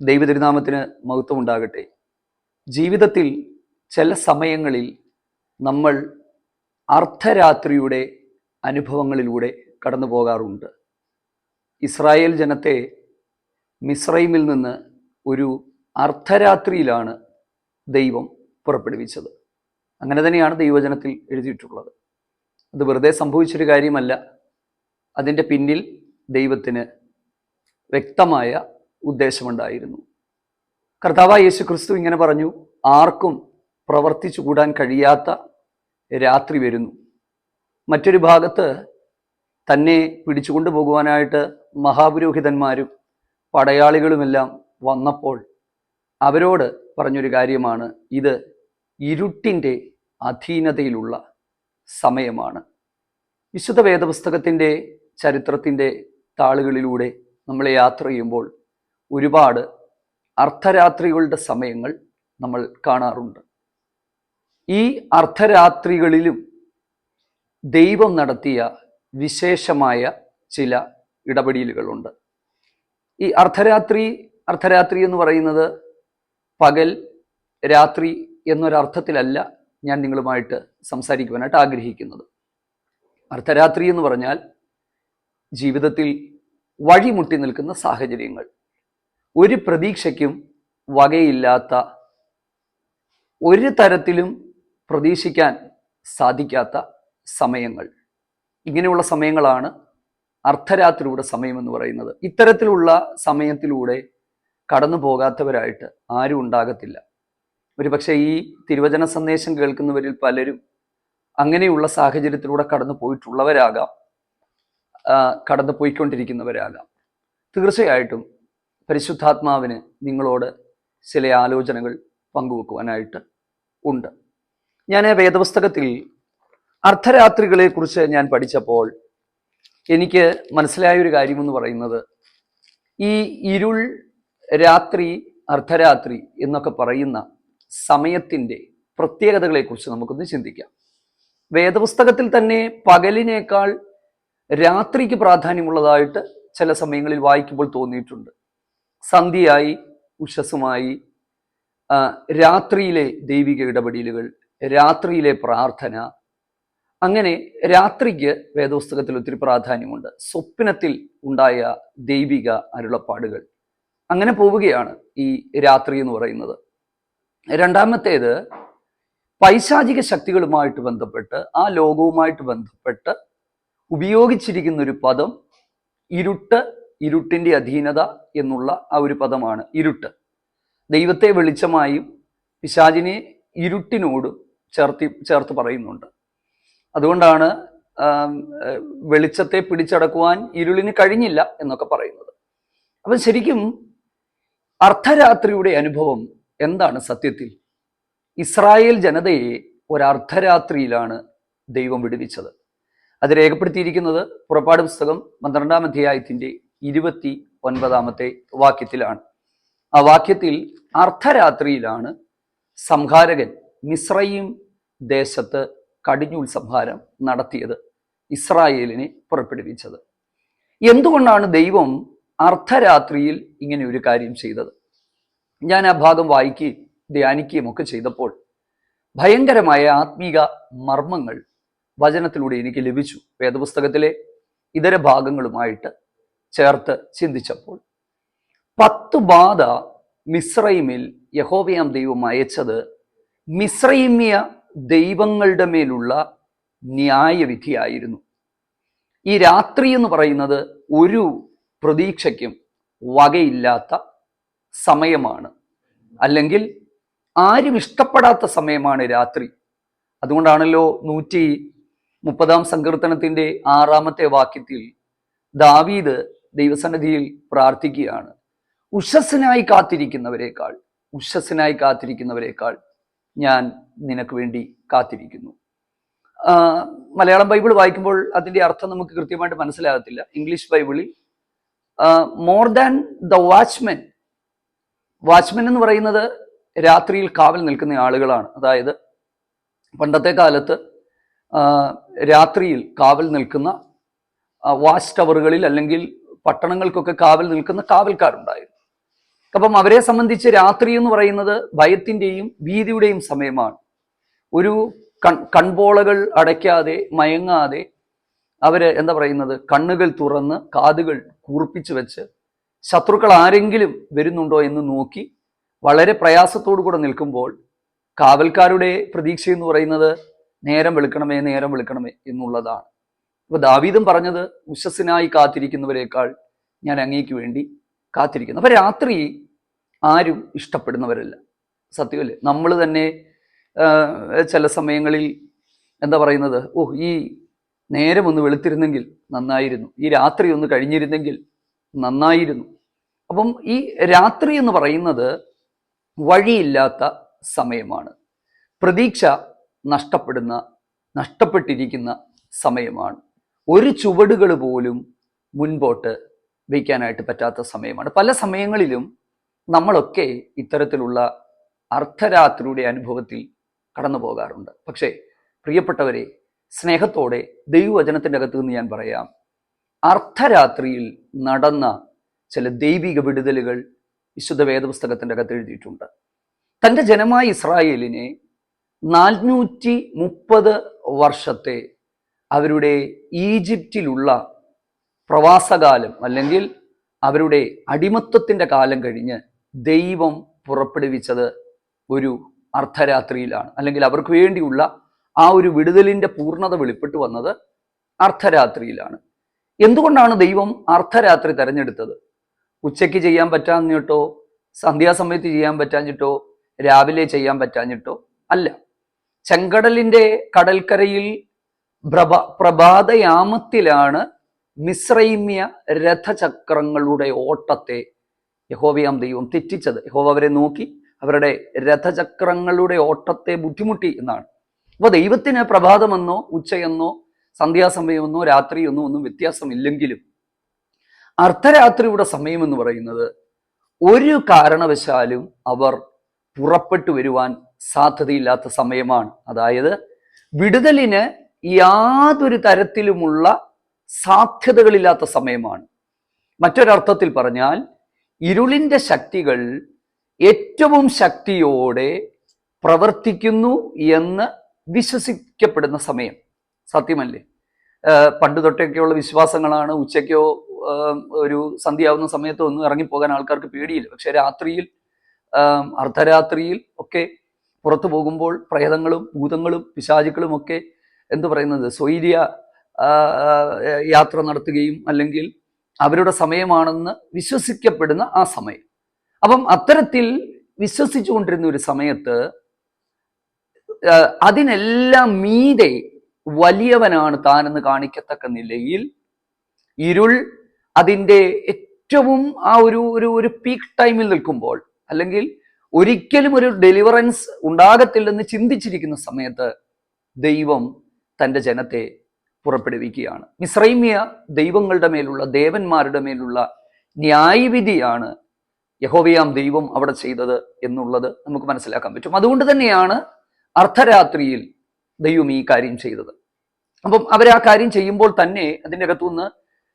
ദൈവതിരുനാമത്തിന് മഹത്വം ഉണ്ടാകട്ടെ. ജീവിതത്തിൽ ചില സമയങ്ങളിൽ നമ്മൾ അർദ്ധരാത്രിയുടെ അനുഭവങ്ങളിലൂടെ കടന്നു പോകാറുണ്ട്. ഇസ്രായേൽ ജനത്തെ മിസ്രൈമിൽ നിന്ന് ഒരു അർദ്ധരാത്രിയിലാണ് ദൈവം പുറപ്പെടുവിച്ചത്. അങ്ങനെ തന്നെയാണ് ദൈവവചനത്തിൽ എഴുതിയിട്ടുള്ളത്. അത് വെറുതെ സംഭവിച്ചൊരു കാര്യമല്ല. അതിൻ്റെ പിന്നിൽ ദൈവത്തിന് വ്യക്തമായ ഉദ്ദേശമുണ്ടായിരുന്നു. കർത്താവായ യേശു ക്രിസ്തു ഇങ്ങനെ പറഞ്ഞു, ആർക്കും പ്രവർത്തിച്ചു കൂടാൻ കഴിയാത്ത രാത്രി വരുന്നു. മറ്റൊരു ഭാഗത്ത് തന്നെ പിടിച്ചുകൊണ്ടു പോകുവാനായിട്ട് മഹാപുരോഹിതന്മാരും പടയാളികളുമെല്ലാം വന്നപ്പോൾ അവരോട് പറഞ്ഞൊരു കാര്യമാണ്, ഇത് ഇരുട്ടിൻ്റെ അധീനതയിലുള്ള സമയമാണ്. വിശുദ്ധ വേദപുസ്തകത്തിൻ്റെ ചരിത്രത്തിൻ്റെ താളുകളിലൂടെ നമ്മൾ യാത്ര ചെയ്യുമ്പോൾ ഒരുപാട് അർദ്ധരാത്രികളുടെ സമയങ്ങൾ നമ്മൾ കാണാറുണ്ട്. ഈ അർദ്ധരാത്രികളിലും ദൈവം നടത്തിയ വിശേഷമായ ചില ഇടപെടലുകളുണ്ട്. ഈ അർദ്ധരാത്രി എന്ന് പറയുന്നത് പകൽ രാത്രി എന്നൊരർത്ഥത്തിലല്ല ഞാൻ നിങ്ങളുമായിട്ട് സംസാരിക്കുവാനായിട്ട് ആഗ്രഹിക്കുന്നത്. അർദ്ധരാത്രി എന്ന് പറഞ്ഞാൽ ജീവിതത്തിൽ വഴിമുട്ടി നിൽക്കുന്ന സാഹചര്യങ്ങൾ, ഒരു പ്രതീക്ഷയ്ക്കും വകയില്ലാത്ത, ഒരു തരത്തിലും പ്രതീക്ഷിക്കാൻ സാധിക്കാത്ത സമയങ്ങൾ. ഇങ്ങനെയുള്ള സമയങ്ങളാണ് അർദ്ധരാത്രിയുടെ സമയം എന്ന് പറയുന്നത്. ഇത്തരത്തിലുള്ള സമയത്തിലൂടെ കടന്നു പോകാത്തവരായിട്ട് ആരും ഉണ്ടാകത്തില്ല. ഒരു പക്ഷേ ഈ തിരുവചന സന്ദേശം കേൾക്കുന്നവരിൽ പലരും അങ്ങനെയുള്ള സാഹചര്യത്തിലൂടെ കടന്നു പോയിട്ടുള്ളവരാകാം, കടന്നു പോയിക്കൊണ്ടിരിക്കുന്നവരാകാം. തീർച്ചയായിട്ടും പരിശുദ്ധാത്മാവിന് നിങ്ങളോട് ചില ആലോചനകൾ പങ്കുവെക്കുവാനായിട്ട് ഉണ്ട്. ഞാൻ വേദപുസ്തകത്തിൽ അർദ്ധരാത്രികളെക്കുറിച്ച് ഞാൻ പഠിച്ചപ്പോൾ എനിക്ക് മനസ്സിലായൊരു കാര്യമെന്ന് പറയുന്നത്, ഈ ഇരുൾ, രാത്രി, അർദ്ധരാത്രി എന്നൊക്കെ പറയുന്ന സമയത്തിൻ്റെ പ്രത്യേകതകളെക്കുറിച്ച് നമുക്കൊന്ന് ചിന്തിക്കാം. വേദപുസ്തകത്തിൽ തന്നെ പകലിനേക്കാൾ രാത്രിക്ക് പ്രാധാന്യമുള്ളതായിട്ട് ചില സമയങ്ങളിൽ വായിക്കുമ്പോൾ തോന്നിയിട്ടുണ്ട്. സന്ധ്യയായി, ഉഷസ്സുമായി, രാത്രിയിലെ ദൈവിക ഇടപെടലുകൾ, രാത്രിയിലെ പ്രാർത്ഥന, അങ്ങനെ രാത്രിക്ക് വേദപുസ്തകത്തിൽ ഒത്തിരി പ്രാധാന്യമുണ്ട്. സ്വപ്നത്തിൽ ഉണ്ടായ ദൈവിക അരുളപ്പാടുകൾ, അങ്ങനെ പോവുകയാണ് ഈ രാത്രി എന്ന് പറയുന്നത്. രണ്ടാമത്തേത്, പൈശാചിക ശക്തികളുമായിട്ട് ബന്ധപ്പെട്ട്, ആ ലോകവുമായിട്ട് ബന്ധപ്പെട്ട് ഉപയോഗിച്ചിരിക്കുന്ന ഒരു പദം ഇരുട്ട്, ഇരുട്ടിൻ്റെ അധീനത എന്നുള്ള ആ ഒരു പദമാണ്. ഇരുട്ട് ദൈവത്തെ വെളിച്ചമായും പിശാചിനെ ഇരുട്ടിനോടും ചേർത്ത് പറയുന്നുണ്ട്. അതുകൊണ്ടാണ് വെളിച്ചത്തെ പിടിച്ചടക്കുവാൻ ഇരുളിന് കഴിഞ്ഞില്ല എന്നൊക്കെ പറയുന്നത്. അപ്പം ശരിക്കും അർദ്ധരാത്രിയുടെ അനുഭവം എന്താണ്? സത്യത്തിൽ ഇസ്രായേൽ ജനതയെ ഒരർദ്ധരാത്രിയിലാണ് ദൈവം വിടുവിച്ചത്. അത് രേഖപ്പെടുത്തിയിരിക്കുന്നത് പുറപ്പാട് പുസ്തകം 12-ാം അധ്യായത്തിൻ്റെ 29-ാമത്തെ വാക്യത്തിലാണ്. ആ വാക്യത്തിൽ അർദ്ധരാത്രിയിലാണ് സംഹാരകൻ മിസ്രയീം ദേശത്ത് കടിഞ്ഞൂൽ സംഹാരം നടത്തിയത്, ഇസ്രായേലിനെ പുറപ്പെടുവിച്ചത്. എന്തുകൊണ്ടാണ് ദൈവം അർദ്ധരാത്രിയിൽ ഇങ്ങനെ ഒരു കാര്യം ചെയ്തത്? ഞാൻ ആ ഭാഗം വായിക്കുകയും ധ്യാനിക്കുകയും ഒക്കെ ചെയ്തപ്പോൾ ഭയങ്കരമായ ആത്മീക മർമ്മങ്ങൾ വചനത്തിലൂടെ എനിക്ക് ലഭിച്ചു. വേദപുസ്തകത്തിലെ ഇതര ഭാഗങ്ങളുമായിട്ട് ചേർത്ത് ചിന്തിച്ചപ്പോൾ 10 ബാധ മിസ്രൈമിൽ യഹോവയാം ദൈവം അയച്ചത് മിസ്രൈമ്യ ദൈവങ്ങളുടെ മേലുള്ള ന്യായവിധിയായിരുന്നു. ഈ രാത്രി എന്ന് പറയുന്നത് ഒരു പ്രതീക്ഷയ്ക്കും വകയില്ലാത്ത സമയമാണ്, അല്ലെങ്കിൽ ആരും ഇഷ്ടപ്പെടാത്ത സമയമാണ് രാത്രി. അതുകൊണ്ടാണല്ലോ 130-ാം സങ്കീർത്തനത്തിൻ്റെ 6-ാമത്തെ വാക്യത്തിൽ ദാവീദ് ദൈവസന്നിധിയിൽ പ്രാർത്ഥിക്കുകയാണ്, ഉഷസ്സിനായി കാത്തിരിക്കുന്നവരേക്കാൾ ഞാൻ നിനക്ക് വേണ്ടി കാത്തിരിക്കുന്നു. മലയാളം ബൈബിൾ വായിക്കുമ്പോൾ അതിൻ്റെ അർത്ഥം നമുക്ക് കൃത്യമായിട്ട് മനസ്സിലാകത്തില്ല. ഇംഗ്ലീഷ് ബൈബിളിൽ മോർ ദാൻ ദ വാച്ച്മെൻ എന്ന് പറയുന്നത് രാത്രിയിൽ കാവൽ നിൽക്കുന്ന ആളുകളാണ്. അതായത് പണ്ടത്തെ കാലത്ത് രാത്രിയിൽ കാവൽ നിൽക്കുന്ന വാച്ച് ടവറുകളിൽ അല്ലെങ്കിൽ പട്ടണങ്ങൾക്കൊക്കെ കാവൽ നിൽക്കുന്ന കാവൽക്കാരുണ്ടായിരുന്നു. അപ്പം അവരെ സംബന്ധിച്ച് രാത്രി എന്ന് പറയുന്നത് ഭയത്തിന്റെയും ഭീതിയുടെയും സമയമാണ്. ഒരു കൺപോളകൾ അടയ്ക്കാതെ മയങ്ങാതെ അവര് എന്താ പറയുന്നത്, കണ്ണുകൾ തുറന്ന് കാതുകൾ കൂർപ്പിച്ചു വെച്ച് ശത്രുക്കൾ ആരെങ്കിലും വരുന്നുണ്ടോ എന്ന് നോക്കി വളരെ പ്രയാസത്തോടു കൂടെ നിൽക്കുമ്പോൾ കാവൽക്കാരുടെ പ്രതീക്ഷ എന്ന് പറയുന്നത് നേരം വെളുക്കണമേ നേരം വെളുക്കണമേ എന്നുള്ളതാണ്. അപ്പൊ ദാവീദും പറഞ്ഞത് ഉഷസ്സിനായി കാത്തിരിക്കുന്നവരെക്കാൾ ഞാൻ അങ്ങേക്ക് വേണ്ടി കാത്തിരിക്കുന്നു. അപ്പൊ രാത്രി ആരും ഇഷ്ടപ്പെടുന്നവരല്ല, സത്യമല്ലേ? നമ്മൾ തന്നെ ചില സമയങ്ങളിൽ എന്താ പറയുന്നത്, ഈ നേരം ഒന്ന് വെളുത്തിരുന്നെങ്കിൽ നന്നായിരുന്നു, ഈ രാത്രി ഒന്ന് കഴിഞ്ഞിരുന്നെങ്കിൽ നന്നായിരുന്നു. അപ്പം ഈ രാത്രി എന്ന് പറയുന്നത് വഴിയില്ലാത്ത സമയമാണ്. പ്രതീക്ഷ നഷ്ടപ്പെട്ടിരിക്കുന്ന സമയമാണ്. ഒരു ചുവടുകൾ പോലും മുൻപോട്ട് വയ്ക്കാനായിട്ട് പറ്റാത്ത സമയമാണ്. പല സമയങ്ങളിലും നമ്മളൊക്കെ ഇത്തരത്തിലുള്ള അർദ്ധരാത്രിയുടെ അനുഭവത്തിൽ കടന്നു പോകാറുണ്ട്. പക്ഷേ പ്രിയപ്പെട്ടവരെ, സ്നേഹത്തോടെ ദൈവവചനത്തിൻ്റെ അകത്ത് നിന്ന് ഞാൻ പറയാം, അർദ്ധരാത്രിയിൽ നടന്ന ചില ദൈവിക വിടുതലുകൾ വിശുദ്ധ വേദപുസ്തകത്തിൻ്റെ അകത്ത് എഴുതിയിട്ടുണ്ട്. തൻ്റെ ജനമായ ഇസ്രായേലിനെ 430 വർഷത്തെ അവരുടെ ഈജിപ്തിലുള്ള പ്രവാസകാലം അല്ലെങ്കിൽ അവരുടെ അടിമത്വത്തിൻ്റെ കാലം കഴിഞ്ഞ് ദൈവം പുറപ്പെടുവിച്ചത് ഒരു അർദ്ധരാത്രിയിലാണ്. അല്ലെങ്കിൽ അവർക്ക് വേണ്ടിയുള്ള ആ ഒരു വിടുതലിൻ്റെ പൂർണ്ണത വെളിപ്പെട്ടു വന്നത് അർദ്ധരാത്രിയിലാണ്. എന്തുകൊണ്ടാണ് ദൈവം അർദ്ധരാത്രി തെരഞ്ഞെടുത്തത്? ഉച്ചയ്ക്ക് ചെയ്യാൻ പറ്റാഞ്ഞിട്ടോ, സന്ധ്യാസമയത്ത് ചെയ്യാൻ പറ്റാഞ്ഞിട്ടോ, രാവിലെ ചെയ്യാൻ പറ്റാഞ്ഞിട്ടോ അല്ല. ചെങ്കടലിൻ്റെ കടൽക്കരയിൽ പ്രഭാതയാമത്തിലാണ് മിസ്രൈമ്യ രഥചക്രങ്ങളുടെ ഓട്ടത്തെ യഹോവയാം ദൈവം തെറ്റിച്ചത്. യഹോവ അവരെ നോക്കി അവരുടെ രഥചക്രങ്ങളുടെ ഓട്ടത്തെ ബുദ്ധിമുട്ടി എന്നാണ്. അപ്പോൾ ദൈവത്തിന് പ്രഭാതമെന്നോ ഉച്ചയെന്നോ സന്ധ്യാസമയമെന്നോ രാത്രിയെന്നോ ഒന്നും വ്യത്യാസമില്ലെങ്കിലും അർദ്ധരാത്രിയുടെ സമയം എന്ന് പറയുന്നത് ഒരു കാരണവശാലും അവർ പുറപ്പെട്ടു വരുവാൻ സാധ്യതയില്ലാത്ത സമയമാണ്. അതായത് വിടുതലിന് യാതൊരു തരത്തിലുമുള്ള സാധ്യതകളില്ലാത്ത സമയമാണ്. മറ്റൊരർത്ഥത്തിൽ പറഞ്ഞാൽ ഇരുളിൻ്റെ ശക്തികൾ ഏറ്റവും ശക്തിയോടെ പ്രവർത്തിക്കുന്നു എന്ന് വിശ്വസിക്കപ്പെടുന്ന സമയം. സത്യമല്ലേ? പണ്ട് തൊട്ടൊക്കെയുള്ള വിശ്വാസങ്ങളാണ് ഉച്ചയ്ക്കോ ഒരു സന്ധ്യയാവുന്ന സമയത്തോ ഒന്നും ഇറങ്ങിപ്പോകാൻ ആൾക്കാർക്ക് പേടിയില്ല. പക്ഷെ രാത്രിയിൽ, അർദ്ധരാത്രിയിൽ ഒക്കെ പുറത്തു പോകുമ്പോൾ പ്രേതങ്ങളും ഭൂതങ്ങളും പിശാചുക്കളും ഒക്കെ എന്തു പറയുന്നത്, സ്വൈര്യ യാത്ര നടത്തുകയും അല്ലെങ്കിൽ അവരുടെ സമയമാണെന്ന് വിശ്വസിക്കപ്പെടുന്ന ആ സമയം. അപ്പം അത്തരത്തിൽ വിശ്വസിച്ചുകൊണ്ടിരുന്ന ഒരു സമയത്ത് അതിനെല്ലാം മീതെ വലിയവനാണ് താനെന്ന് കാണിക്കത്തക്ക നിലയിൽ ഇരുൾ അതിൻ്റെ ഏറ്റവും ആ ഒരു പീക്ക് ടൈമിൽ നിൽക്കുമ്പോൾ, അല്ലെങ്കിൽ ഒരിക്കലും ഒരു ഡെലിവറൻസ് ഉണ്ടാകത്തില്ലെന്ന് ചിന്തിച്ചിരിക്കുന്ന സമയത്ത് ദൈവം തൻ്റെ ജനത്തെ പുറപ്പെടുവിക്കുകയാണ്. മിസ്രൈമ്യ ദൈവങ്ങളുടെ മേലുള്ള, ദേവന്മാരുടെ മേലുള്ള ന്യായവിധിയാണ് യഹോവയാം ദൈവം അവിടെ ചെയ്തത് എന്നുള്ളത് നമുക്ക് മനസ്സിലാക്കാൻ പറ്റും. അതുകൊണ്ട് തന്നെയാണ് അർദ്ധരാത്രിയിൽ ദൈവം ഈ കാര്യം ചെയ്തത്. അപ്പം അവർ ആ കാര്യം ചെയ്യുമ്പോൾ തന്നെ അതിൻ്റെ അകത്തുനിന്ന്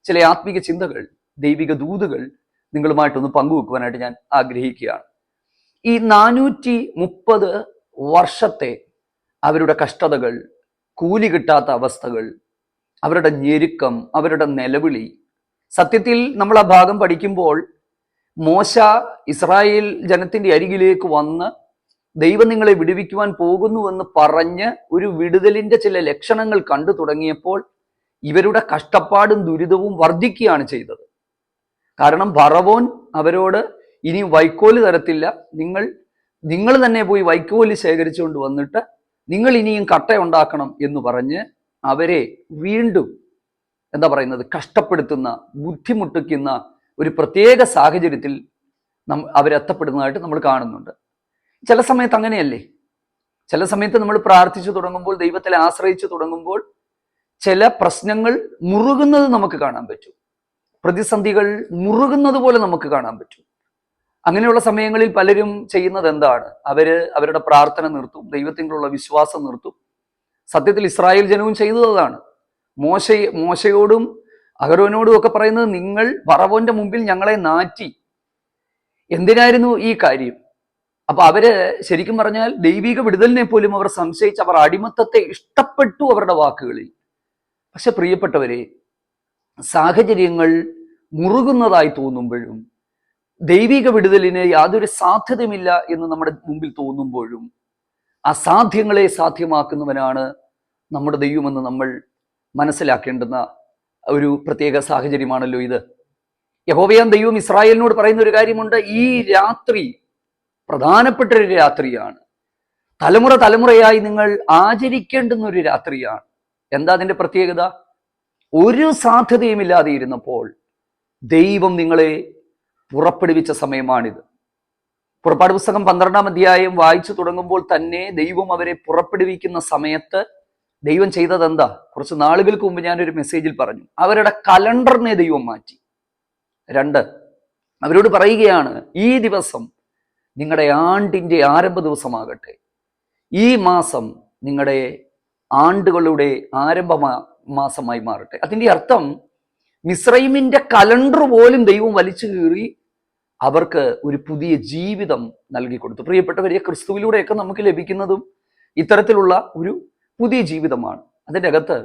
ചില ആത്മീക ചിന്തകൾ, ദൈവിക ദൂതുകൾ നിങ്ങളുമായിട്ടൊന്ന് പങ്കുവെക്കുവാനായിട്ട് ഞാൻ ആഗ്രഹിക്കുകയാണ്. ഈ 430 വർഷത്തെ അവരുടെ കഷ്ടതകൾ, കൂലി കിട്ടാത്ത അവസ്ഥകൾ, അവരുടെ ഞെരുക്കം, അവരുടെ നിലവിളി, സത്യത്തിൽ നമ്മൾ ആ ഭാഗം പഠിക്കുമ്പോൾ മോശ ഇസ്രായേൽ ജനത്തിൻ്റെ അരികിലേക്ക് വന്ന് ദൈവം നിങ്ങളെ വിടുവിക്കുവാൻ പോകുന്നുവെന്ന് പറഞ്ഞ് ഒരു വിടുതലിൻ്റെ ചില ലക്ഷണങ്ങൾ കണ്ടു തുടങ്ങിയപ്പോൾ ഇവരുടെ കഷ്ടപ്പാടും ദുരിതവും വർദ്ധിക്കുകയാണ് ചെയ്തത്. കാരണം ഫറവോൻ അവരോട് ഇനി വൈക്കോല് തരത്തില്ല, നിങ്ങൾ തന്നെ പോയി വൈക്കോല് ശേഖരിച്ചുകൊണ്ട് വന്നിട്ട് നിങ്ങൾ ഇനിയും കട്ട ഉണ്ടാക്കണം എന്ന് പറഞ്ഞ് അവരെ വീണ്ടും എന്താ പറയുന്നത്, കഷ്ടപ്പെടുത്തുന്ന, ബുദ്ധിമുട്ടിക്കുന്ന ഒരു പ്രത്യേക സാഹചര്യത്തിൽ അവരെത്തപ്പെടുന്നതായിട്ട് നമ്മൾ കാണുന്നുണ്ട്. ചില സമയത്ത് അങ്ങനെയല്ലേ? ചില സമയത്ത് നമ്മൾ പ്രാർത്ഥിച്ചു തുടങ്ങുമ്പോൾ, ദൈവത്തെ ആശ്രയിച്ചു തുടങ്ങുമ്പോൾ ചില പ്രശ്നങ്ങൾ മുറുകുന്നത് നമുക്ക് കാണാൻ പറ്റും. പ്രതിസന്ധികൾ മുറുകുന്നത് പോലെ നമുക്ക് കാണാൻ പറ്റും. അങ്ങനെയുള്ള സമയങ്ങളിൽ പലരും ചെയ്യുന്നത് എന്താണ്? അവരുടെ പ്രാർത്ഥന നിർത്തും, ദൈവത്തിലുള്ള വിശ്വാസം നിർത്തും. സത്യത്തിൽ ഇസ്രായേൽ ജനവും ചെയ്തതാണ്. മോശയോടും അഹരോനോടും ഒക്കെ പറയുന്നത്, നിങ്ങൾ ഫറവോന്റെ മുമ്പിൽ ഞങ്ങളെ നാറ്റി എന്തിനായിരുന്നു ഈ കാര്യം? അപ്പൊ അവര് ശരിക്കും പറഞ്ഞാൽ ദൈവിക വിടുതലിനെ പോലും അവർ സംശയിച്ച് അവർ അടിമത്തത്തെ ഇഷ്ടപ്പെട്ടു അവരുടെ വാക്കുകളിൽ. പക്ഷെ പ്രിയപ്പെട്ടവരെ, സാഹചര്യങ്ങൾ മുറുകുന്നതായി തോന്നുമ്പോഴും ദൈവിക വിടുതലിന് യാതൊരു സാധ്യതയുമില്ല എന്ന് നമ്മുടെ മുമ്പിൽ തോന്നുമ്പോഴും അസാധ്യങ്ങളെ സാധ്യമാക്കുന്നവനാണ് നമ്മുടെ ദൈവമെന്ന് നമ്മൾ മനസ്സിലാക്കേണ്ടുന്ന ഒരു പ്രത്യേക സാഹചര്യമാണല്ലോ ഇത്. യഹോവയാം ദൈവം ഇസ്രായേലിനോട് പറയുന്ന ഒരു കാര്യമുണ്ട്. ഈ രാത്രി പ്രധാനപ്പെട്ട ഒരു രാത്രിയാണ്, തലമുറ തലമുറയായി നിങ്ങൾ ആചരിക്കേണ്ടുന്ന ഒരു രാത്രിയാണ്. എന്താ അതിന്റെ പ്രത്യേകത? ഒരു സാധ്യതയുമില്ലാതെ ഇരുന്നപ്പോൾ ദൈവം നിങ്ങളെ പുറപ്പെടുവിച്ച സമയമാണിത്. പുറപ്പാട് പുസ്തകം 12-ാം അധ്യായം വായിച്ചു തുടങ്ങുമ്പോൾ തന്നെ ദൈവം അവരെ പുറപ്പെടുവിക്കുന്ന സമയത്ത് ദൈവം ചെയ്തത് എന്താ? കുറച്ച് നാളുകൾക്ക് മുമ്പ് ഞാനൊരു മെസ്സേജിൽ പറഞ്ഞു, അവരുടെ കലണ്ടറിനെ ദൈവം മാറ്റി. 2, അവരോട് പറയുകയാണ്, ഈ ദിവസം നിങ്ങളുടെ ആണ്ടിന്റെ ആരംഭ ദിവസമാകട്ടെ, ഈ മാസം നിങ്ങളുടെ ആണ്ടുകളുടെ ആരംഭ മാസമായി മാറട്ടെ. അതിന്റെ അർത്ഥം മിസ്രൈമിന്റെ കലണ്ടർ പോലും ദൈവം വലിച്ചു കീറി അവർക്ക് ഒരു പുതിയ ജീവിതം നൽകി കൊടുത്തു. പ്രിയപ്പെട്ടവരെ, ക്രിസ്തുവിലൂടെയൊക്കെ നമുക്ക് ലഭിക്കുന്നതും ഇത്തരത്തിലുള്ള ഒരു പുതിയ ജീവിതമാണ്. അതിൻ്റെ അകത്ത്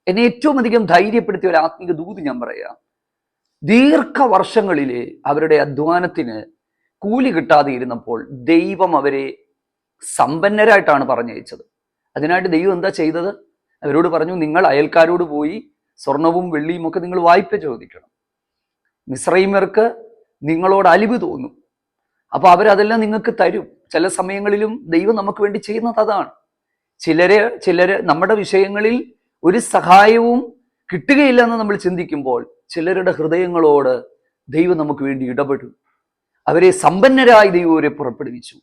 എന്നെ ഏറ്റവും അധികം ധൈര്യപ്പെടുത്തിയ ഒരു ആത്മീക ദൂത് ഞാൻ പറയാം. ദീർഘവർഷങ്ങളിലെ അവരുടെ അധ്വാനത്തിന് കൂലി കിട്ടാതെ ഇരുന്നപ്പോൾ ദൈവം അവരെ സമ്പന്നരായിട്ടാണ് പറഞ്ഞയച്ചത്. അതിനായിട്ട് ദൈവം എന്താ ചെയ്തത്? അവരോട് പറഞ്ഞു, നിങ്ങൾ അയൽക്കാരോട് പോയി സ്വർണവും വെള്ളിയും ഒക്കെ നിങ്ങൾ വായ്പ ചോദിക്കണം. മിസ്രൈമ്യർക്ക് നിങ്ങളോട് അലിവ് തോന്നും, അപ്പൊ അവരതെല്ലാം നിങ്ങൾക്ക് തരും. ചില സമയങ്ങളിലും ദൈവം നമുക്ക് വേണ്ടി ചെയ്യുന്നത് അതാണ്. ചിലര് നമ്മുടെ വിഷയങ്ങളിൽ ഒരു സഹായവും കിട്ടുകയില്ല എന്ന് നമ്മൾ ചിന്തിക്കുമ്പോൾ ചിലരുടെ ഹൃദയങ്ങളോട് ദൈവം നമുക്ക് വേണ്ടി ഇടപെടും. അവരെ സമ്പന്നരായി ദൈവം അവരെ പുറപ്പെടുവിച്ചു.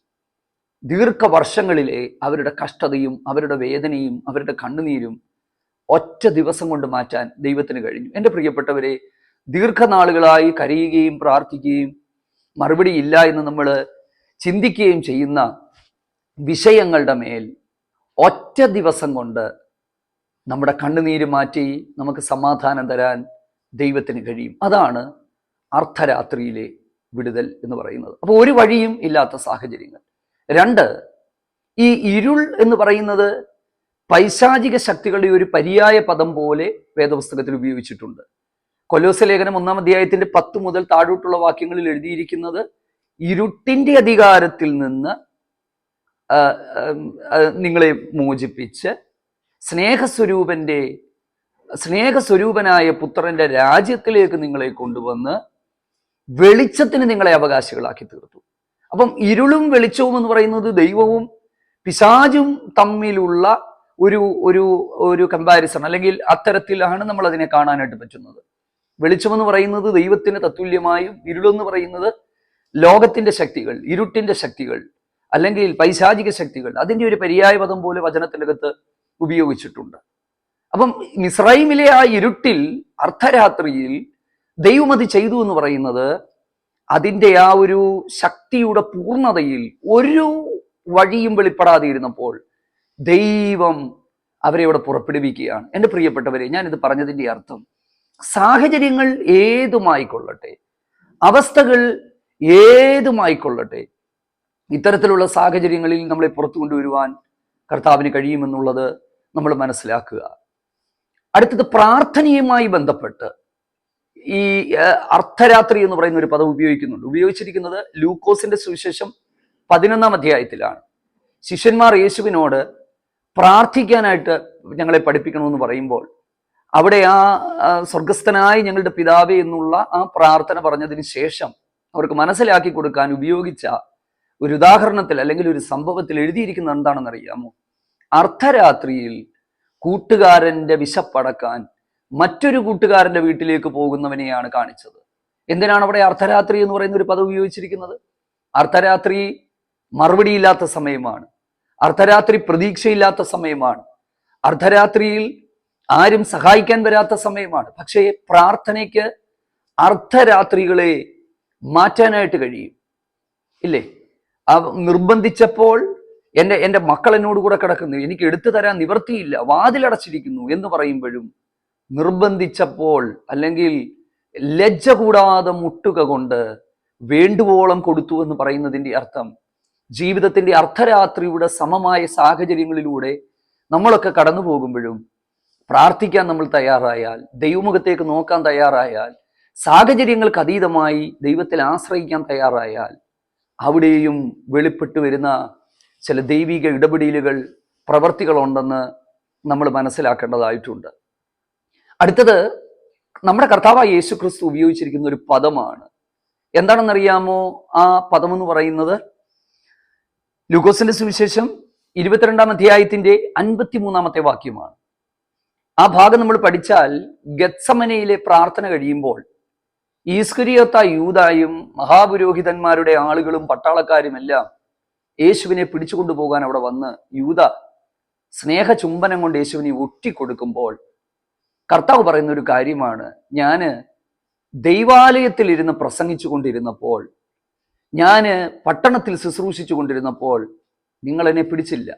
ദീർഘവർഷങ്ങളിലെ അവരുടെ കഷ്ടതയും അവരുടെ വേദനയും അവരുടെ കണ്ണുനീരും ഒറ്റ ദിവസം കൊണ്ട് മാറ്റാൻ ദൈവത്തിന് കഴിഞ്ഞു. എൻ്റെ പ്രിയപ്പെട്ടവരെ, ദീർഘനാളുകളായി കരയുകയും പ്രാർത്ഥിക്കുകയും മറുപടി ഇല്ല എന്ന് നമ്മൾ ചിന്തിക്കുകയും ചെയ്യുന്ന വിഷയങ്ങളുടെ മേൽ ഒറ്റ ദിവസം കൊണ്ട് നമ്മുടെ കണ്ണുനീര് മാറ്റി നമുക്ക് സമാധാനം തരാൻ ദൈവത്തിന് കഴിയും. അതാണ് അർദ്ധരാത്രിയിലെ വിടുതൽ എന്ന് പറയുന്നത്. അപ്പോൾ ഒരു വഴിയും ഇല്ലാത്ത സാഹചര്യങ്ങൾ. 2, ഈ ഇരുൾ എന്ന് പറയുന്നത് പൈശാചിക ശക്തികളുടെ ഒരു പര്യായ പദം പോലെ വേദപുസ്തകത്തിൽ ഉപയോഗിച്ചിട്ടുണ്ട്. കൊലോസ്യ ലേഖനം 1-ാം അധ്യായത്തിന്റെ 10 മുതൽ താഴോട്ടുള്ള വാക്യങ്ങളിൽ എഴുതിയിരിക്കുന്നത്, ഇരുട്ടിന്റെ അധികാരത്തിൽ നിന്ന് നിങ്ങളെ മോചിപ്പിച്ച് സ്നേഹസ്വരൂപനായ പുത്രന്റെ രാജ്യത്തിലേക്ക് നിങ്ങളെ കൊണ്ടുവന്ന് വെളിച്ചത്തിന് നിങ്ങളെ അവകാശികളാക്കി തീർത്തു. അപ്പം ഇരുളും വെളിച്ചവും എന്ന് പറയുന്നത് ദൈവവും പിശാചും തമ്മിലുള്ള ഒരു ഒരു ഒരു കമ്പാരിസൺ, അല്ലെങ്കിൽ അത്തരത്തിലാണ് നമ്മൾ അതിനെ കാണാനായിട്ട് പറ്റുന്നത്. വെളിച്ചമെന്ന് പറയുന്നത് ദൈവത്തിന് തത്തുല്യമായും ഇരുളെന്ന് പറയുന്നത് ലോകത്തിന്റെ ശക്തികൾ, ഇരുട്ടിന്റെ ശക്തികൾ, അല്ലെങ്കിൽ പൈശാചിക ശക്തികൾ, അതിൻ്റെ ഒരു പര്യായപദം പോലെ വചനത്തിനകത്ത് ഉപയോഗിച്ചിട്ടുണ്ട്. അപ്പം മിസ്രൈമിലെ ആ ഇരുട്ടിൽ അർദ്ധരാത്രിയിൽ ദൈവം അത് ചെയ്തു എന്ന് പറയുന്നത് അതിൻ്റെ ആ ഒരു ശക്തിയുടെ പൂർണ്ണതയിൽ ഒരു വഴിയും വെളിപ്പെടാതെ ഇരുന്നപ്പോൾ ദൈവം അവരെ അവിടെ പുറപ്പെടുവിക്കുകയാണ്. എൻ്റെ പ്രിയപ്പെട്ടവരെ, ഞാനിത് പറഞ്ഞതിൻ്റെ അർത്ഥം, സാഹചര്യങ്ങൾ ഏതുമായിക്കൊള്ളട്ടെ, അവസ്ഥകൾ ഏതുമായിക്കൊള്ളട്ടെ, ഇത്തരത്തിലുള്ള സാഹചര്യങ്ങളിൽ നമ്മളെ പുറത്തു കൊണ്ടുവരുവാൻ കർത്താവിന് കഴിയുമെന്നുള്ളത് നമ്മൾ മനസ്സിലാക്കുക. അടുത്തത് പ്രാർത്ഥനയുമായി ബന്ധപ്പെട്ട് ഈ അർദ്ധരാത്രി എന്ന് പറയുന്ന ഒരു പദം ഉപയോഗിച്ചിരിക്കുന്നത് ലൂക്കോസിന്റെ സുവിശേഷം 11-ാം അധ്യായത്തിലാണ്. ശിഷ്യന്മാർ യേശുവിനോട് പ്രാർത്ഥിക്കാനായിട്ട് ഞങ്ങളെ പഠിപ്പിക്കണമെന്ന് പറയുമ്പോൾ അവിടെ ആ സ്വർഗസ്ഥനായ ഞങ്ങളുടെ പിതാവേ എന്നുള്ള ആ പ്രാർത്ഥന പറഞ്ഞതിന് ശേഷം അവർക്ക് മനസ്സിലാക്കി കൊടുക്കാൻ ഉപയോഗിച്ച ഒരു ഉദാഹരണത്തിൽ അല്ലെങ്കിൽ ഒരു സംഭവത്തിൽ എഴുതിയിരിക്കുന്നത് എന്താണെന്ന് അറിയാമോ? അർദ്ധരാത്രിയിൽ കൂട്ടുകാരന്റെ വിശപ്പടക്കാൻ മറ്റൊരു കൂട്ടുകാരന്റെ വീട്ടിലേക്ക് പോകുന്നവനെയാണ് കാണിച്ചത്. എന്തിനാണ് അവിടെ അർദ്ധരാത്രി എന്ന് പറയുന്ന ഒരു പദം ഉപയോഗിച്ചിരിക്കുന്നത്? അർദ്ധരാത്രി മറുപടിയില്ലാത്ത സമയമാണ്, അർദ്ധരാത്രി പ്രതീക്ഷയില്ലാത്ത സമയമാണ്, അർദ്ധരാത്രിയിൽ ആരും സഹായിക്കാൻ വരാത്ത സമയമാണ്. പക്ഷേ പ്രാർത്ഥനയ്ക്ക് അർദ്ധരാത്രികളെ മാറ്റാനായിട്ട് കഴിയും, ഇല്ലേ? നിർബന്ധിച്ചപ്പോൾ എൻ്റെ മക്കൾ എന്നോട് കൂടെ കിടക്കുന്നു, എനിക്ക് എടുത്തു തരാൻ നിവർത്തിയില്ല, വാതിലടച്ചിരിക്കുന്നു എന്ന് പറയുമ്പോഴും നിർബന്ധിച്ചപ്പോൾ അല്ലെങ്കിൽ ലജ്ജ കൂടാതെ മുട്ടുക കൊണ്ട് വേണ്ടുവോളം കൊടുത്തു എന്ന് പറയുന്നതിൻ്റെ അർത്ഥം ജീവിതത്തിൻ്റെ അർദ്ധരാത്രിയുടെ സമമായ സാഹചര്യങ്ങളിലൂടെ നമ്മളൊക്കെ കടന്നു പോകുമ്പോഴും പ്രാർത്ഥിക്കാൻ നമ്മൾ തയ്യാറായാൽ, ദൈവമുഖത്തേക്ക് നോക്കാൻ തയ്യാറായാൽ, സാഹചര്യങ്ങൾക്ക് അതീതമായി ദൈവത്തിൽ ആശ്രയിക്കാൻ തയ്യാറായാൽ, അവിടെയും വെളിപ്പെട്ടു വരുന്ന ചില ദൈവിക ഇടപെടലുകൾ, പ്രവർത്തികളുണ്ടെന്ന് നമ്മൾ മനസ്സിലാക്കേണ്ടതായിട്ടുണ്ട്. അടുത്തത് നമ്മുടെ കർത്താവായ യേശു ക്രിസ്തു ഉപയോഗിച്ചിരിക്കുന്ന ഒരു പദമാണ്. എന്താണെന്നറിയാമോ? ആ പദമെന്ന് പറയുന്നത് ലൂക്കോസിന്റെ സുവിശേഷം 22-ാം അധ്യായത്തിന്റെ 53-ാമത്തെ വാക്യമാണ്. ആ ഭാഗം നമ്മൾ പഠിച്ചാൽ ഗത്സമനയിലെ പ്രാർത്ഥന കഴിയുമ്പോൾ ഈസ്കരിയോത്ത യൂദായും മഹാപുരോഹിതന്മാരുടെ ആളുകളും പട്ടാളക്കാരും എല്ലാം യേശുവിനെ പിടിച്ചുകൊണ്ടുപോകാൻ അവിടെ വന്ന് യൂദ സ്നേഹ ചുംബനം കൊണ്ട് യേശുവിനെ ഒറ്റിക്കൊടുക്കുമ്പോൾ കർത്താവ് പറയുന്ന ഒരു കാര്യമാണ്, ഞാന് ദൈവാലയത്തിൽ ഇരുന്ന് പ്രസംഗിച്ചു കൊണ്ടിരുന്നപ്പോൾ, ഞാന് പട്ടണത്തിൽ ശുശ്രൂഷിച്ചു കൊണ്ടിരുന്നപ്പോൾ നിങ്ങൾ എന്നെ പിടിച്ചില്ല,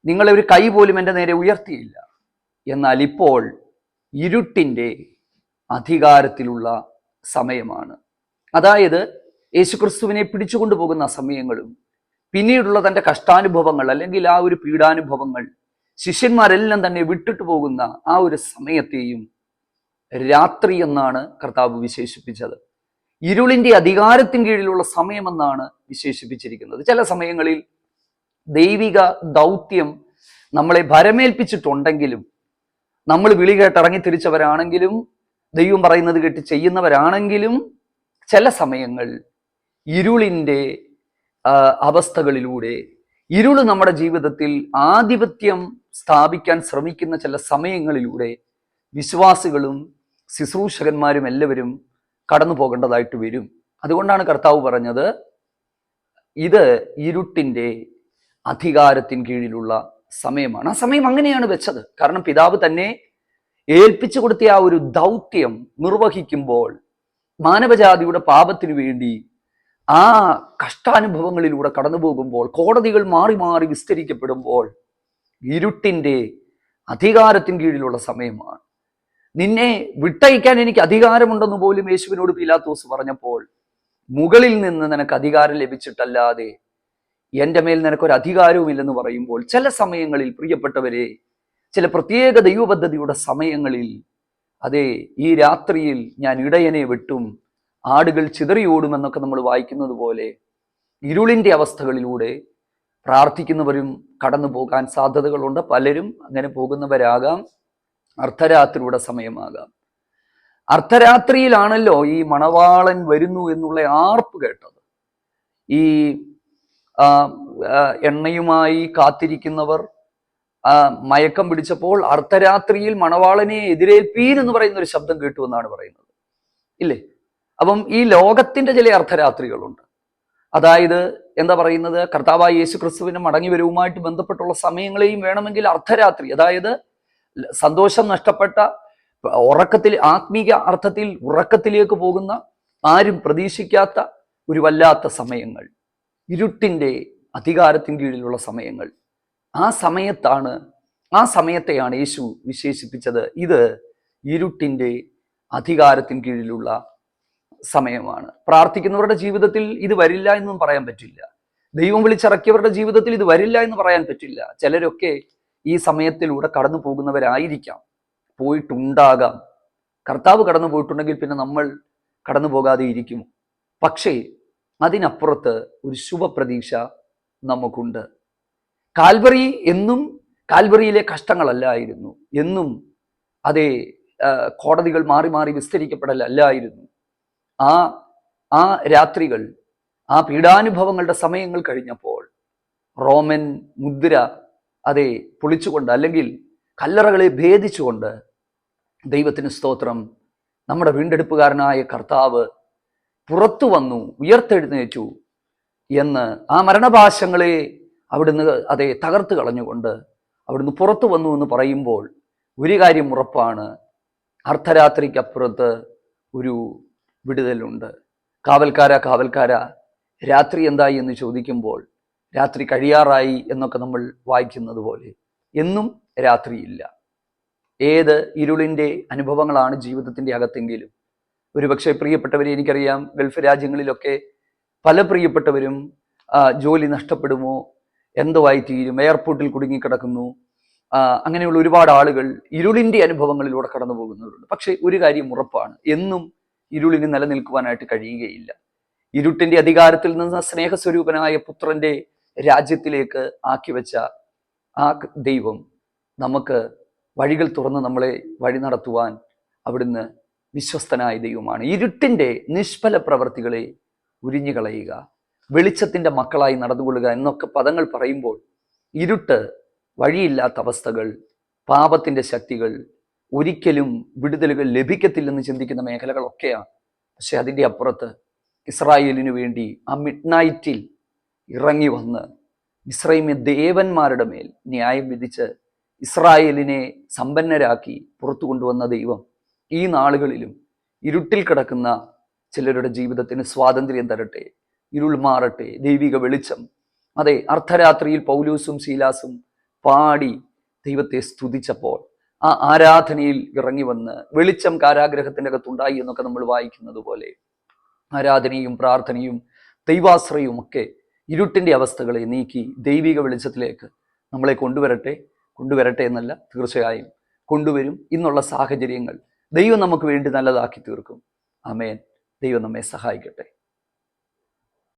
നിങ്ങളെ ഒരു കൈ പോലും എൻ്റെ നേരെ ഉയർത്തിയില്ല. എന്നാൽ ഇപ്പോൾ ഇരുട്ടിൻ്റെ അധികാരത്തിലുള്ള സമയമാണ്. അതായത് യേശുക്രിസ്തുവിനെ പിടിച്ചുകൊണ്ടു പോകുന്ന സമയങ്ങളും പിന്നീടുള്ള തൻ്റെ കഷ്ടാനുഭവങ്ങൾ അല്ലെങ്കിൽ ആ ഒരു പീഡാനുഭവങ്ങൾ, ശിഷ്യന്മാരെല്ലാം തന്നെ വിട്ടിട്ട് പോകുന്ന ആ ഒരു സമയത്തെയും രാത്രി എന്നാണ് കർത്താവ് വിശേഷിപ്പിച്ചത്. ഇരുളിൻ്റെ അധികാരത്തിന് കീഴിലുള്ള സമയമെന്നാണ് വിശേഷിപ്പിച്ചിരിക്കുന്നത്. ചില സമയങ്ങളിൽ ദൈവിക ദൗത്യം നമ്മളെ ഭരമേൽപ്പിച്ചിട്ടുണ്ടെങ്കിലും, നമ്മൾ വിളി കേട്ടിറങ്ങി തിരിച്ചവരാണെങ്കിലും, ദൈവം പറയുന്നത് കേട്ട് ചെയ്യുന്നവരാണെങ്കിലും, ചില സമയങ്ങൾ ഇരുളിൻ്റെ അവസ്ഥകളിലൂടെ, ഇരുള് നമ്മുടെ ജീവിതത്തിൽ ആധിപത്യം സ്ഥാപിക്കാൻ ശ്രമിക്കുന്ന ചില സമയങ്ങളിലൂടെ വിശ്വാസികളും ശുശ്രൂഷകന്മാരും എല്ലാവരും കടന്നു പോകേണ്ടതായിട്ട് വരും. അതുകൊണ്ടാണ് കർത്താവ് പറഞ്ഞത്, ഇത് ഇരുട്ടിൻ്റെ അധികാരത്തിന് കീഴിലുള്ള സമയമാണ്. ആ സമയം അങ്ങനെയാണ് വെച്ചത്. കാരണം പിതാവ് തന്നെ ഏൽപ്പിച്ചു കൊടുത്ത ആ ഒരു ദൗത്യം നിർവഹിക്കുമ്പോൾ, മാനവജാതിയുടെ പാപത്തിനു വേണ്ടി ആ കഷ്ടാനുഭവങ്ങളിലൂടെ കടന്നു പോകുമ്പോൾ, കോടതികൾ മാറി മാറി വിസ്തരിക്കപ്പെടുമ്പോൾ, ഇരുട്ടിൻ്റെ അധികാരത്തിന് കീഴിലുള്ള സമയമാണ്. നിന്നെ വിട്ടയക്കാൻ എനിക്ക് അധികാരമുണ്ടെന്ന് പോലും യേശുവിനോട് പീലാത്തോസ് പറഞ്ഞപ്പോൾ, മുകളിൽ നിന്ന് നിനക്ക് അധികാരം ലഭിച്ചിട്ടല്ലാതെ എൻ്റെ മേൽ നിനക്കൊരു അധികാരവുമില്ലെന്ന് പറയുമ്പോൾ, ചില സമയങ്ങളിൽ പ്രിയപ്പെട്ടവരെ, ചില പ്രത്യേക ദൈവപദ്ധതിയുടെ സമയങ്ങളിൽ, അതെ, ഈ രാത്രിയിൽ ഞാൻ ഇടയനെ വെട്ടും, ആടുകൾ ചിതറിയോടുമെന്നൊക്കെ നമ്മൾ വായിക്കുന്നത് പോലെ ഇരുളിൻ്റെ അവസ്ഥകളിലൂടെ പ്രാർത്ഥിക്കുന്നവരും കടന്നു പോകാൻ സാധ്യതകളുണ്ട്. പലരും അങ്ങനെ പോകുന്നവരാകാം. അർദ്ധരാത്രിയുടെ സമയമാകാം. അർദ്ധരാത്രിയിലാണല്ലോ ഈ മണവാളൻ വരുന്നു എന്നുള്ള ആർപ്പ് കേട്ടത്. ഈ എണ്ണയുമായി കാത്തിരിക്കുന്നവർ മയക്കം പിടിച്ചപ്പോൾ അർദ്ധരാത്രിയിൽ മണവാളനെ എതിരേൽപ്പീൻ എന്ന് പറയുന്ന ഒരു ശബ്ദം കേട്ടു എന്നാണ് പറയുന്നത്, ഇല്ലേ? അപ്പം ഈ ലോകത്തിന്റെ ചില അർദ്ധരാത്രികളുണ്ട്. അതായത് എന്താ പറയുന്നത്, കർത്താവായ യേശു ക്രിസ്തുവിന്റെ മടങ്ങിവരവുമായിട്ട് ബന്ധപ്പെട്ടുള്ള സമയങ്ങളെയും വേണമെങ്കിൽ അർദ്ധരാത്രി, അതായത് സന്തോഷം നഷ്ടപ്പെട്ട, ഉറക്കത്തിൽ, ആത്മീക അർത്ഥത്തിൽ ഉറക്കത്തിലേക്ക് പോകുന്ന, ആരും പ്രതീക്ഷിക്കാത്ത ഒരു വല്ലാത്ത സമയങ്ങൾ, ഇരുട്ടിൻ്റെ അധികാരത്തിന് കീഴിലുള്ള സമയങ്ങൾ. ആ സമയത്തെയാണ് യേശു വിശേഷിപ്പിച്ചത്, ഇത് ഇരുട്ടിൻ്റെ അധികാരത്തിന് കീഴിലുള്ള സമയമാണ്. പ്രാർത്ഥിക്കുന്നവരുടെ ജീവിതത്തിൽ ഇത് വരില്ല എന്നും പറയാൻ പറ്റില്ല. ദൈവം വിളിച്ചിറക്കിയവരുടെ ജീവിതത്തിൽ ഇത് വരില്ല എന്ന് പറയാൻ പറ്റില്ല. ചിലരൊക്കെ ഈ സമയത്തിലൂടെ കടന്നു പോകുന്നവരായിരിക്കാം, പോയിട്ടുണ്ടാകാം. കർത്താവ് കടന്നു പോയിട്ടുണ്ടെങ്കിൽ പിന്നെ നമ്മൾ കടന്നു പോകാതെ ഇരിക്കുമോ? പക്ഷേ അതിനപ്പുറത്ത് ഒരു ശുഭപ്രതീക്ഷ നമുക്കുണ്ട്. കാൽവറി എന്നും കാൽവറിയിലെ കഷ്ടങ്ങളല്ലായിരുന്നു, എന്നും അതേ കോടതികൾ മാറി മാറി വിസ്തരിക്കപ്പെടലല്ലായിരുന്നു. ആ രാത്രികൾ, ആ പീഡാനുഭവങ്ങളുടെ സമയങ്ങൾ കഴിഞ്ഞപ്പോൾ റോമൻ മുദ്ര അതെ പൊളിച്ചുകൊണ്ട്, അല്ലെങ്കിൽ കല്ലറകളെ ഭേദിച്ചുകൊണ്ട്, ദൈവത്തിന് സ്തോത്രം, നമ്മുടെ വീണ്ടെടുപ്പുകാരനായ കർത്താവ് പുറത്തു വന്നു, ഉയർത്തെഴുന്നേറ്റു എന്ന് ആ മരണപാശങ്ങളെ അവിടുന്ന് അതെ തകർത്ത് കളഞ്ഞുകൊണ്ട് അവിടുന്ന് പുറത്തു വന്നു എന്ന് പറയുമ്പോൾ ഒരു കാര്യം ഉറപ്പാണ്, അർദ്ധരാത്രിക്കപ്പുറത്ത് ഒരു വിടുതലുണ്ട്. കാവൽക്കാര രാത്രി എന്തായി എന്ന് ചോദിക്കുമ്പോൾ രാത്രി കഴിയാറായി എന്നൊക്കെ നമ്മൾ വായിക്കുന്നത് പോലെ എന്നും രാത്രിയില്ല. ഏത് ഇരുളിൻ്റെ അനുഭവങ്ങളാണ് ജീവിതത്തിൻ്റെ അകത്തെങ്കിലും ഒരുപക്ഷെ പ്രിയപ്പെട്ടവരെ, എനിക്കറിയാം ഗൾഫ് രാജ്യങ്ങളിലൊക്കെ പല പ്രിയപ്പെട്ടവരും ജോലി നഷ്ടപ്പെടുമോ, എന്തോ ആയി തീരും, എയർപോർട്ടിൽ കുടുങ്ങിക്കിടക്കുന്നു. അങ്ങനെയുള്ള ഒരുപാട് ആളുകൾ ഇരുളിന്റെ അനുഭവങ്ങളിലൂടെ കടന്നു പോകുന്നവരുണ്ട്. പക്ഷെ ഒരു കാര്യം ഉറപ്പാണ്, എന്നും ഇരുളിന് നിലനിൽക്കുവാനായിട്ട് കഴിയുകയില്ല. ഇരുട്ടിന്റെ അധികാരത്തിൽ നിന്ന് സ്നേഹസ്വരൂപനായ പുത്രന്റെ രാജ്യത്തിലേക്ക് ആക്കി വെച്ച ആ ദൈവം നമുക്ക് വഴികൾ തുറന്ന് നമ്മളെ വഴി നടത്തുവാൻ അവിടുന്ന് വിശ്വസ്തനായ ദൈവമാണ്. ഇരുട്ടിന്റെ നിഷ്ഫല പ്രവർത്തികളെ ഉരിഞ്ഞു കളയുക, വെളിച്ചത്തിന്റെ മക്കളായി നടന്നുകൊള്ളുക എന്നൊക്കെ പദങ്ങൾ പറയുമ്പോൾ ഇരുട്ട്, വഴിയില്ലാത്ത അവസ്ഥകൾ, പാപത്തിന്റെ ശക്തികൾ, ഒരിക്കലും വിടുതലുകൾ ലഭിക്കത്തില്ലെന്ന് ചിന്തിക്കുന്ന മേഖലകളൊക്കെയാണ്. പക്ഷെ അതിൻ്റെ അപ്പുറത്ത് ഇസ്രായേലിനു വേണ്ടി ആ മിഡ് നൈറ്റിൽ ഇറങ്ങി വന്ന് മിസ്രൈമ്യ ദേവന്മാരുടെ മേൽ ന്യായം വിധിച്ച് ഇസ്രായേലിനെ സമ്പന്നരാക്കി പുറത്തു കൊണ്ടുവന്ന ദൈവം ഈ നാളുകളിലും ഇരുട്ടിൽ കിടക്കുന്ന ചിലരുടെ ജീവിതത്തിന് സ്വാതന്ത്ര്യം തരട്ടെ, ഇരുൾ മാറട്ടെ, ദൈവിക വെളിച്ചം. അതെ, അർദ്ധരാത്രിയിൽ പൗലൂസും ശീലാസും പാടി ദൈവത്തെ സ്തുതിച്ചപ്പോൾ ആ ആരാധനയിൽ ഇറങ്ങി വന്ന് വെളിച്ചം കാരാഗ്രഹത്തിൻ്റെ അകത്തുണ്ടായി എന്നൊക്കെ നമ്മൾ വായിക്കുന്നത് പോലെ ആരാധനയും പ്രാർത്ഥനയും ദൈവാശ്രയവും ഒക്കെ ഇരുട്ടിൻ്റെ അവസ്ഥകളെ നീക്കി ദൈവിക വെളിച്ചത്തിലേക്ക് നമ്മളെ കൊണ്ടുവരട്ടെ എന്നല്ല, തീർച്ചയായും കൊണ്ടുവരും. ഇന്നുള്ള സാഹചര്യങ്ങൾ ദൈവം നമുക്ക് വേണ്ടി നല്ലതാക്കി തീർക്കും. ആമേൻ. ദൈവം നമ്മെ സഹായിക്കട്ടെ.